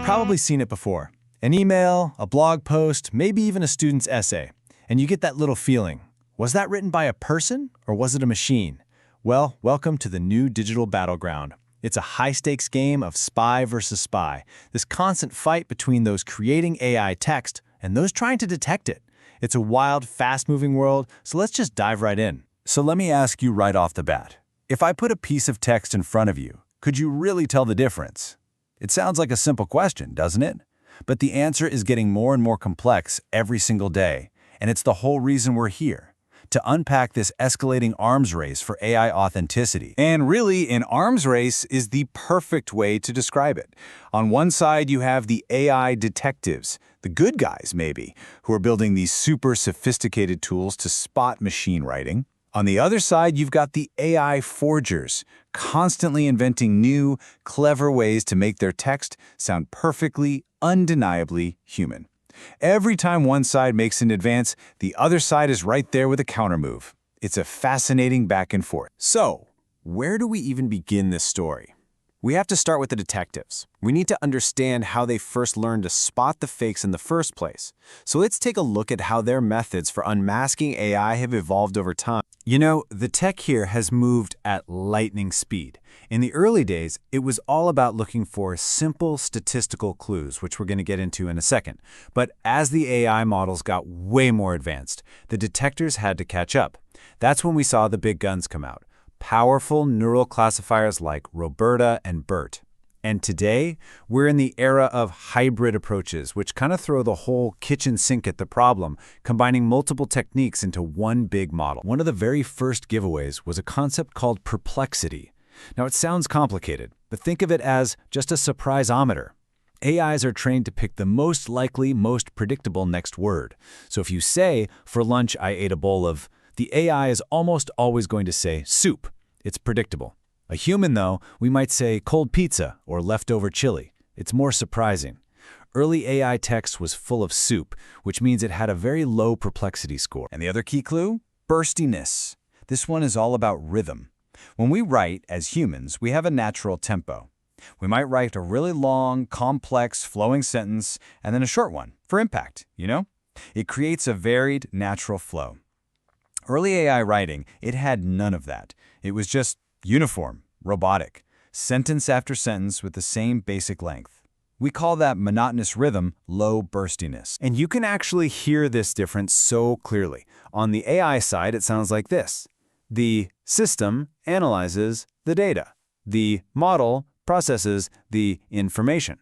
Probably seen it before. An email, a blog post, maybe even a student's essay. And you get that little feeling. Was that written by a person or was it a machine? Well, welcome to the new digital battleground. It's a high-stakes game of spy versus spy, this constant fight between those creating AI text and those trying to detect it. It's a wild, fast-moving world, so let's just dive right in. So let me ask you right off the bat. If I put a piece of text in front of you, could you really tell the difference? It sounds like a simple question, doesn't it? But the answer is getting more and more complex every single day, and it's the whole reason we're here. To unpack this escalating arms race for AI authenticity. And really, an arms race is the perfect way to describe it. On one side, you have the AI detectives, the good guys maybe, who are building these super sophisticated tools to spot machine writing. On the other side, you've got the AI forgers, constantly inventing new, clever ways to make their text sound perfectly, undeniably human. Every time one side makes an advance, the other side is right there with a countermove. It's a fascinating back and forth. So, where do we even begin this story? We have to start with the detectives. We need to understand how they first learned to spot the fakes in the first place. So let's take a look at how their methods for unmasking AI have evolved over time. You know, the tech here has moved at lightning speed. In the early days, it was all about looking for simple statistical clues, which we're going to get into in a second. But as the AI models got way more advanced, the detectors had to catch up. That's when we saw the big guns come out. Powerful neural classifiers like Roberta and BERT. And today, we're in the era of hybrid approaches, which kind of throw the whole kitchen sink at the problem, combining multiple techniques into one big model. One of the very first giveaways was a concept called perplexity. Now, it sounds complicated, but think of it as just a surpriseometer. AIs are trained to pick the most likely, most predictable next word. So if you say, for lunch I ate a bowl of, the AI is almost always going to say soup. It's predictable. A human, though, we might say cold pizza or leftover chili. It's more surprising. Early AI text was full of soup, which means it had a very low perplexity score. And the other key clue? Burstiness. This one is all about rhythm. When we write, as humans, we have a natural tempo. We might write a really long, complex, flowing sentence, and then a short one for impact, you know? It creates a varied, natural flow. Early AI writing, it had none of that. It was just uniform, robotic, sentence after sentence with the same basic length. We call that monotonous rhythm low burstiness. And you can actually hear this difference so clearly. On the AI side, it sounds like this. The system analyzes the data. The model processes the information.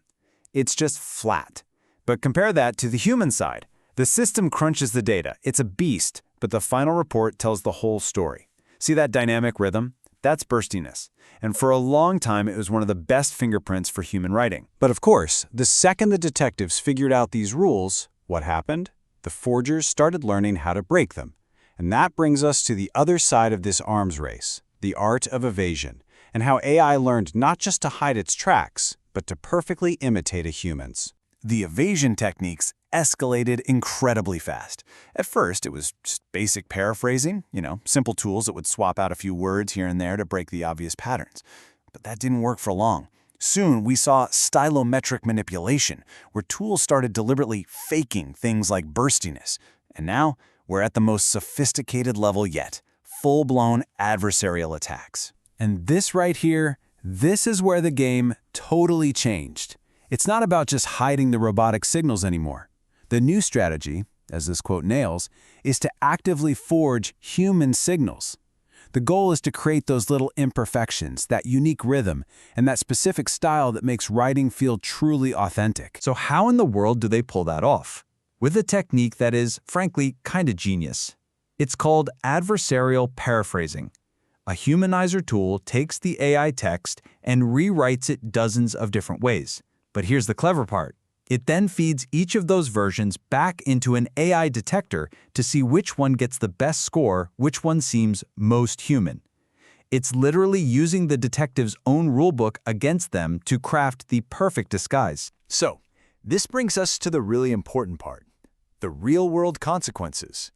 It's just flat. But compare that to the human side. The system crunches the data. It's a beast, but the final report tells the whole story. See that dynamic rhythm? That's burstiness. And for a long time, it was one of the best fingerprints for human writing. But of course, the second the detectives figured out these rules, what happened? The forgers started learning how to break them. And that brings us to the other side of this arms race, the art of evasion, and how AI learned not just to hide its tracks, but to perfectly imitate a human's. The evasion techniques escalated incredibly fast. At first, it was just basic paraphrasing, simple tools that would swap out a few words here and there to break the obvious patterns. But that didn't work for long. Soon, we saw stylometric manipulation, where tools started deliberately faking things like burstiness. And now, we're at the most sophisticated level yet, full-blown adversarial attacks. And this right here, this is where the game totally changed. It's not about just hiding the robotic signals anymore. The new strategy, as this quote nails, is to actively forge human signals. The goal is to create those little imperfections, that unique rhythm, and that specific style that makes writing feel truly authentic. So how in the world do they pull that off? With a technique that is, frankly, kind of genius. It's called adversarial paraphrasing. A humanizer tool takes the AI text and rewrites it dozens of different ways. But here's the clever part. It then feeds each of those versions back into an AI detector to see which one gets the best score, which one seems most human. It's literally using the detective's own rulebook against them to craft the perfect disguise. So, this brings us to the really important part, the real-world consequences.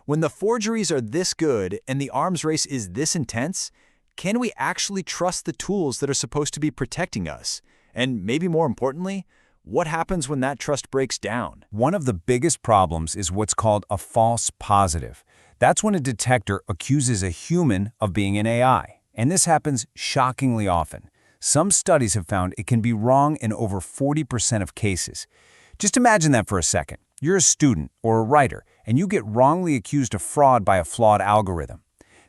When the forgeries are this good and the arms race is this intense, can we actually trust the tools that are supposed to be protecting us? And maybe more importantly, What happens when that trust breaks down? One of the biggest problems is what's called a false positive. That's when a detector accuses a human of being an AI, and this happens shockingly often. Some studies have found it can be wrong in over 40% of cases. Just imagine that for a second. You're a student or a writer, and you get wrongly accused of fraud by a flawed algorithm.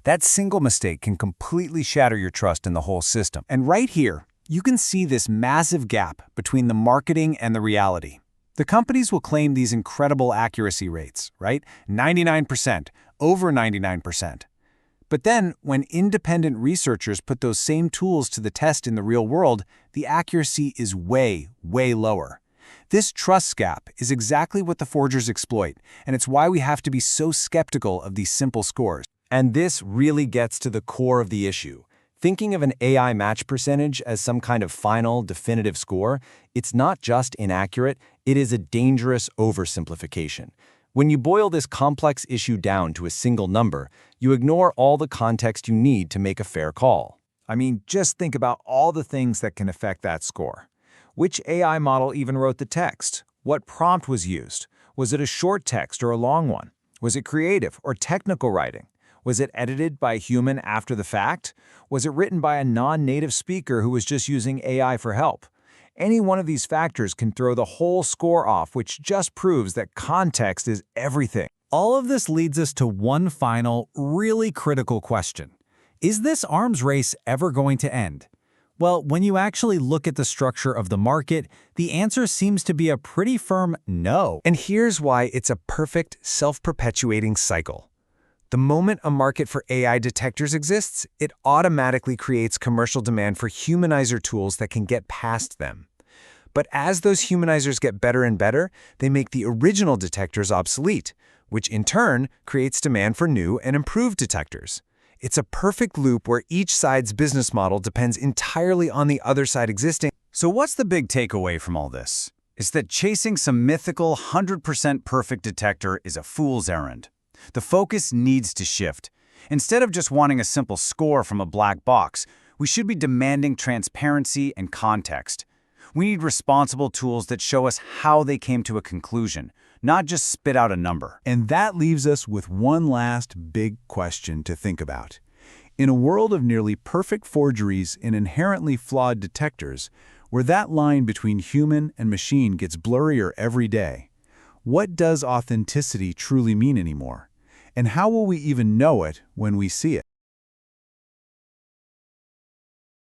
That single mistake can completely shatter your trust in the whole system. And right here, you can see this massive gap between the marketing and the reality. The companies will claim these incredible accuracy rates, right? 99%, over 99%. But then, when independent researchers put those same tools to the test in the real world, the accuracy is way, way lower. This trust gap is exactly what the forgers exploit, and it's why we have to be so skeptical of these simple scores. And this really gets to the core of the issue. Thinking of an AI match percentage as some kind of final, definitive score, it's not just inaccurate, it is a dangerous oversimplification. When you boil this complex issue down to a single number, you ignore all the context you need to make a fair call. I mean, just think about all the things that can affect that score. Which AI model even wrote the text? What prompt was used? Was it a short text or a long one? Was it creative or technical writing? Was it edited by a human after the fact? Was it written by a non-native speaker who was just using AI for help? Any one of these factors can throw the whole score off, which just proves that context is everything. All of this leads us to one final, really critical question. Is this arms race ever going to end? Well, when you actually look at the structure of the market, the answer seems to be a pretty firm no. And here's why it's a perfect, self-perpetuating cycle. The moment a market for AI detectors exists, it automatically creates commercial demand for humanizer tools that can get past them. But as those humanizers get better and better, they make the original detectors obsolete, which in turn creates demand for new and improved detectors. It's a perfect loop where each side's business model depends entirely on the other side existing. So what's the big takeaway from all this? It's that chasing some mythical 100% perfect detector is a fool's errand. The focus needs to shift. Instead of just wanting a simple score from a black box, we should be demanding transparency and context. We need responsible tools that show us how they came to a conclusion, not just spit out a number. And that leaves us with one last big question to think about. In a world of nearly perfect forgeries and inherently flawed detectors, where that line between human and machine gets blurrier every day, what does authenticity truly mean anymore? And how will we even know it when we see it?